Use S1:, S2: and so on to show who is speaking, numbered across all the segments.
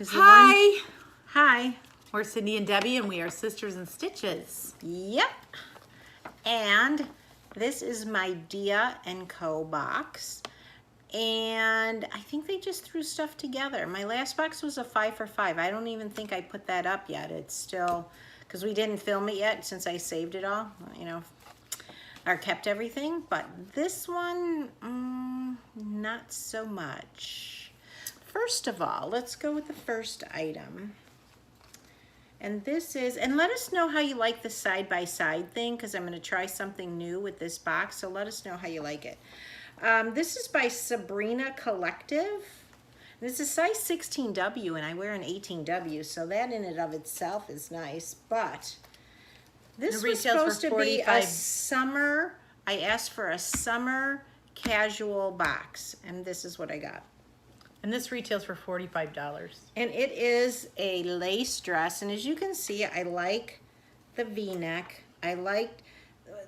S1: Hi.
S2: Hi.
S1: We're Cindy and Debbie, and we are Sisters in Stitches.
S2: Yep. And this is my Dia & Co. box. And I think they just threw stuff together. My last box was a 5 for 5. I don't even think I put that up yet. It's still, because we didn't film it yet since I saved it all, you know, or kept everything. But this one, not so much. First of all, let's go with the first item. And this is, and let us know how you like the side-by-side thing, because I'm going to try something new with this box, so let us know how you like it. This is by Sabrina Collective. This is size 16W, and I wear an 18W, so that in and of itself is nice. But this was supposed to be a summer, I asked for a summer casual box, and this is what I got.
S1: And this retails for $45.
S2: And it is a lace dress, and as you can see, I like the V-neck. I like,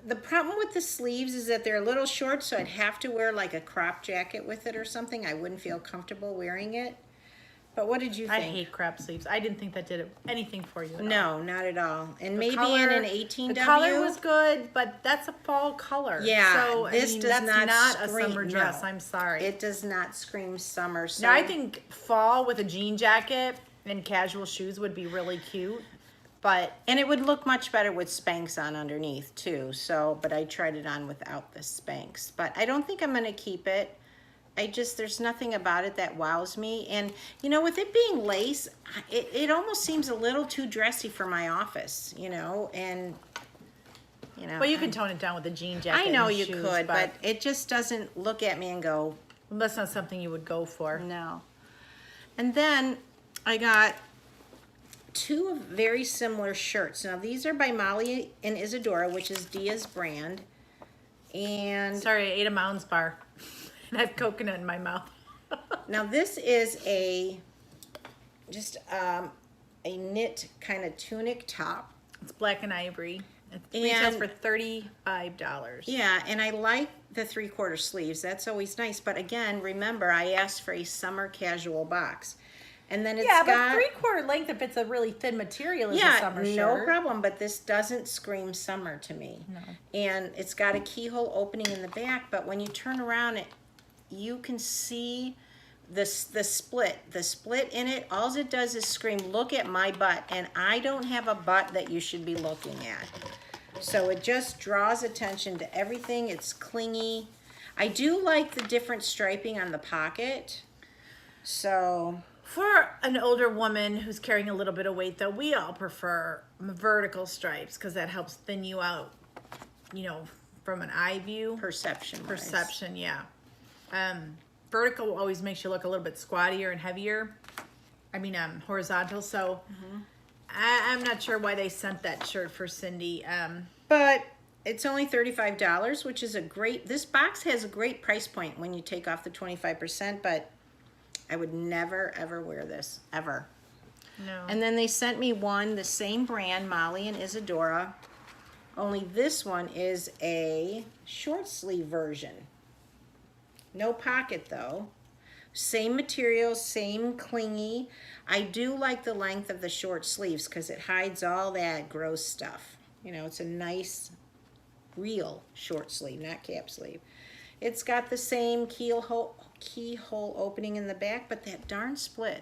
S2: the problem with the sleeves is that they're a little short, so I'd have to wear like a crop jacket with it or something. I wouldn't feel comfortable wearing it. But what did you think?
S1: I hate crop sleeves. I didn't think that did anything for you at all.
S2: No, not at all. And maybe in an 18W.
S1: The color was good, but that's a fall color.
S2: Yeah,
S1: so,
S2: this does
S1: that's
S2: not
S1: a summer dress.
S2: No,
S1: I'm sorry.
S2: it does not scream summer. So
S1: now, I think fall with a jean jacket and casual shoes would be really cute.
S2: And it would look much better with Spanx on underneath too. So, but I tried it on without the Spanx. But I don't think I'm going to keep it. There's nothing about it that wows me. And, you know, with it being lace, it almost seems a little too dressy for my office, you know, and, you know.
S1: Well, you can tone it down with a jean jacket.
S2: I know
S1: and
S2: you
S1: shoes,
S2: could, but it just doesn't look at me and go.
S1: That's not something you would go for.
S2: No. And then I got two very similar shirts. Now, these are by Molly and Isadora, which is Dia's brand. And
S1: sorry, I ate a Mounds bar. And I have coconut in my mouth.
S2: now this is just a knit kind of tunic top.
S1: It's black and ivory. It retails for $35.
S2: Yeah, and I like the 3/4 sleeves. That's always nice. But again, remember, I asked for a summer casual box. And then it's got...
S1: Yeah, but 3/4 length if it's a really thin material is a summer shirt.
S2: Yeah, no problem, but this doesn't scream summer to me.
S1: No.
S2: And it's got a keyhole opening in the back, but when you turn around, you can see the split. The split in it, all it does is scream, look at my butt. And I don't have a butt that you should be looking at. So it just draws attention to everything. It's clingy. I do like the different striping on the pocket. So...
S1: For an older woman who's carrying a little bit of weight, though, we all prefer vertical stripes because that helps thin you out, you know, from an eye view. Perception, yeah. Vertical always makes you look a little bit squattier and heavier. I mean, horizontal. So I'm not sure why they sent that shirt for Cindy.
S2: But it's only $35, which is a great, this box has a great price point when you take off the 25%, but I would never, ever wear this, ever.
S1: No.
S2: And then they sent me one, the same brand, Molly and Isadora, only this one is a short sleeve version. No pocket though. Same material, same clingy. I do like the length of the short sleeves because it hides all that gross stuff. You know, it's a nice, real short sleeve, not cap sleeve. It's got the same keyhole opening in the back, but that darn split.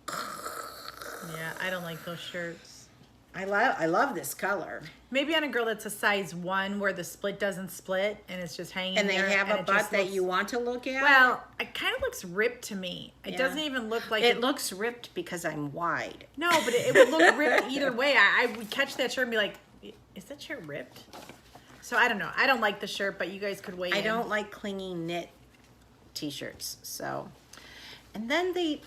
S1: Yeah, I don't like those shirts.
S2: I love this color.
S1: Maybe on a girl that's a size 1 where the split doesn't split and it's just hanging
S2: and
S1: there.
S2: And they have a butt that you want to look at?
S1: Well, it kind of looks ripped to me. It doesn't even look like...
S2: It looks ripped because I'm wide.
S1: No, but it would look ripped either way. I would catch that shirt and be like, is that shirt ripped? So I don't know. I don't like the shirt, but you guys could weigh in.
S2: I don't like clingy knit t-shirts. So, and then they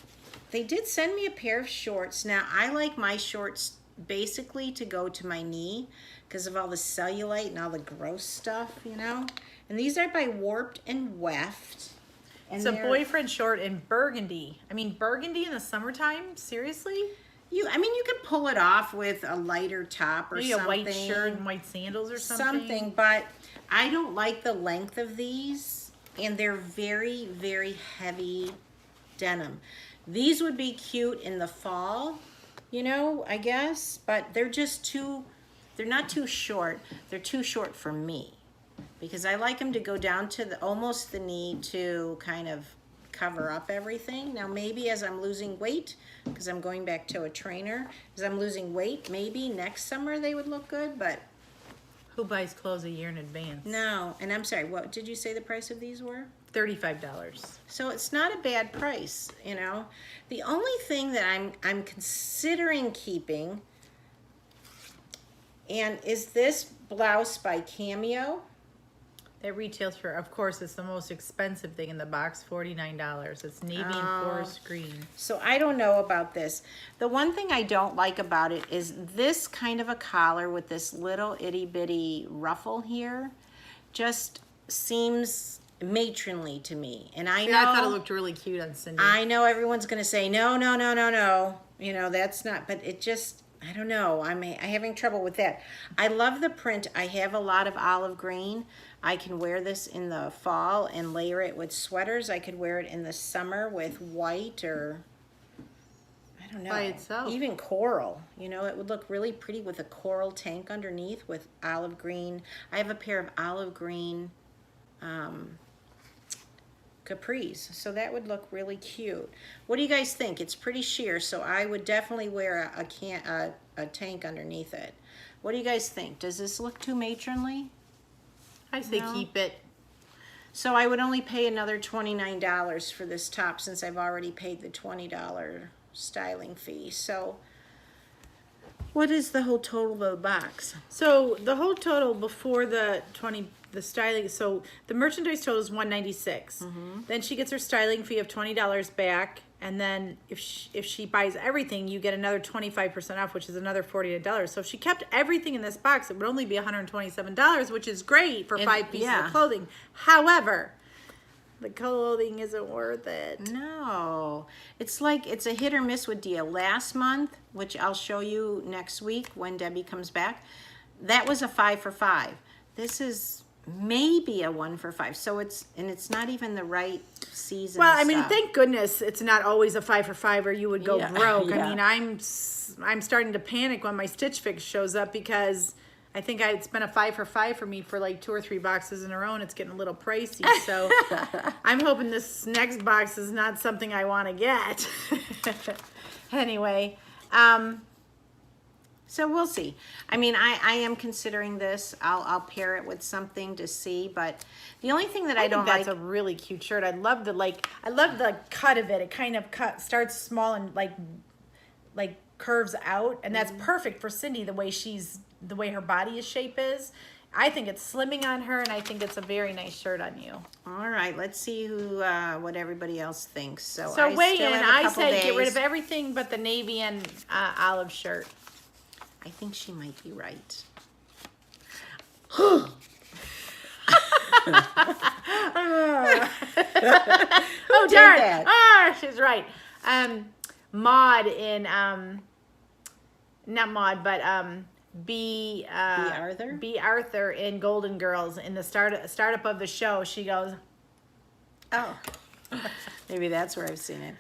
S2: did send me a pair of shorts. Now, I like my shorts basically to go to my knee because of all the cellulite and all the gross stuff, you know. And these are by Warped and Weft. And
S1: it's a boyfriend short in burgundy. I mean, burgundy in the summertime? Seriously?
S2: I mean, you could pull it off with a lighter top or
S1: maybe
S2: something.
S1: a white shirt and white sandals or something.
S2: But I don't like the length of these, and they're very, very heavy denim. These would be cute in the fall, you know, I guess, but they're just they're not too short. They're too short for me because I like them to go down to almost the knee to kind of cover up everything. Now maybe as I'm losing weight, because I'm going back to a trainer, as I'm losing weight, maybe next summer they would look good, but
S1: Who buys clothes a year in advance?
S2: no. And I'm sorry, what did you say the price of these were?
S1: $35.
S2: So it's not a bad price, you know. The only thing that I'm considering keeping, and is this blouse by Cameo.
S1: That retails for, of course, it's the most expensive thing in the box, $49. It's navy and forest green.
S2: So I don't know about this. The one thing I don't like about it is this kind of a collar with this little itty bitty ruffle here just seems matronly to me. And I know,
S1: I thought it looked really cute on Cindy.
S2: I know everyone's going to say, no, no, no, no, no. You know, that's not, but it just, I don't know. I'm having trouble with that. I love the print. I have a lot of olive green. I can wear this in the fall and layer it with sweaters. I could wear it in the summer with white or, I don't know.
S1: By itself.
S2: Even coral. You know, it would look really pretty with a coral tank underneath with olive green. I have a pair of olive green capris, so that would look really cute. What do you guys think? It's pretty sheer, so I would definitely wear a tank underneath it. What do you guys think? Does this look too matronly?
S1: I say
S2: No.
S1: keep it.
S2: So I would only pay another $29 for this top since I've already paid the $20 styling fee. So what is the whole total of the box?
S1: So the whole total before the styling, so the merchandise total is $196. Then she gets her styling fee of $20 back, and then if she buys everything, you get another 25% off, which is another $48. So if she kept everything in this box, it would only be $127, which is great for 5 pieces of clothing. However, the clothing isn't worth it.
S2: No, it's like it's a hit or miss with deal. Last month, which I'll show you next week when Debbie comes back, that was a 5 for 5. This is maybe a 1 for 5. So it's not even the right season.
S1: Well, I mean,
S2: stuff.
S1: thank goodness it's not always a 5 for 5 or you would go broke.
S2: Yeah.
S1: I mean, I'm starting to panic when my Stitch Fix shows up because I think it's been a 5 for 5 for me for like 2 or 3 boxes in a row, and it's getting a little pricey. So I'm hoping this next box is not something I want to get. Anyway,
S2: so we'll see. I mean, I am considering this. I'll pair it with something to see, but the only thing that I don't
S1: that's
S2: like.
S1: a really cute shirt. I love the cut of it. It kind of starts small and like curves out, and that's perfect for Cindy the way her body shape is. I think it's slimming on her, and I think it's a very nice shirt on you.
S2: All right, let's see what everybody else thinks. So
S1: weigh
S2: still
S1: in.
S2: have a
S1: I
S2: couple
S1: say get rid
S2: days.
S1: of everything but the navy and olive shirt.
S2: I think she might be right.
S1: Oh darn! Ah, she's right. Maud in not Maud, but B Arthur in Golden Girls in the startup of the show. She goes,
S2: oh, maybe that's where I've seen it.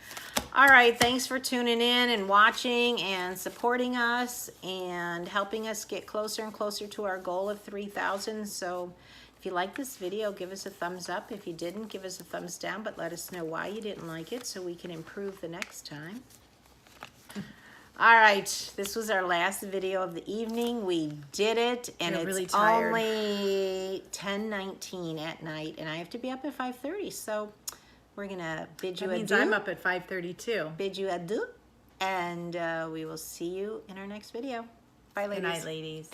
S2: All right, thanks for tuning in and watching and supporting us and helping us get closer and closer to our goal of 3,000. So if you like this video, give us a thumbs up. If you didn't, give us a thumbs down, but let us know why you didn't like it so we can improve the next time. All right, this was our last video of the evening. We did it, and it's
S1: really tired.
S2: only 10:19 at night, and I have to be up at 5:30. So we're gonna bid you
S1: that means
S2: adieu.
S1: I'm up at 5:32.
S2: Bid you adieu, and we will see you in our next video. Bye, ladies.
S1: Good night, ladies.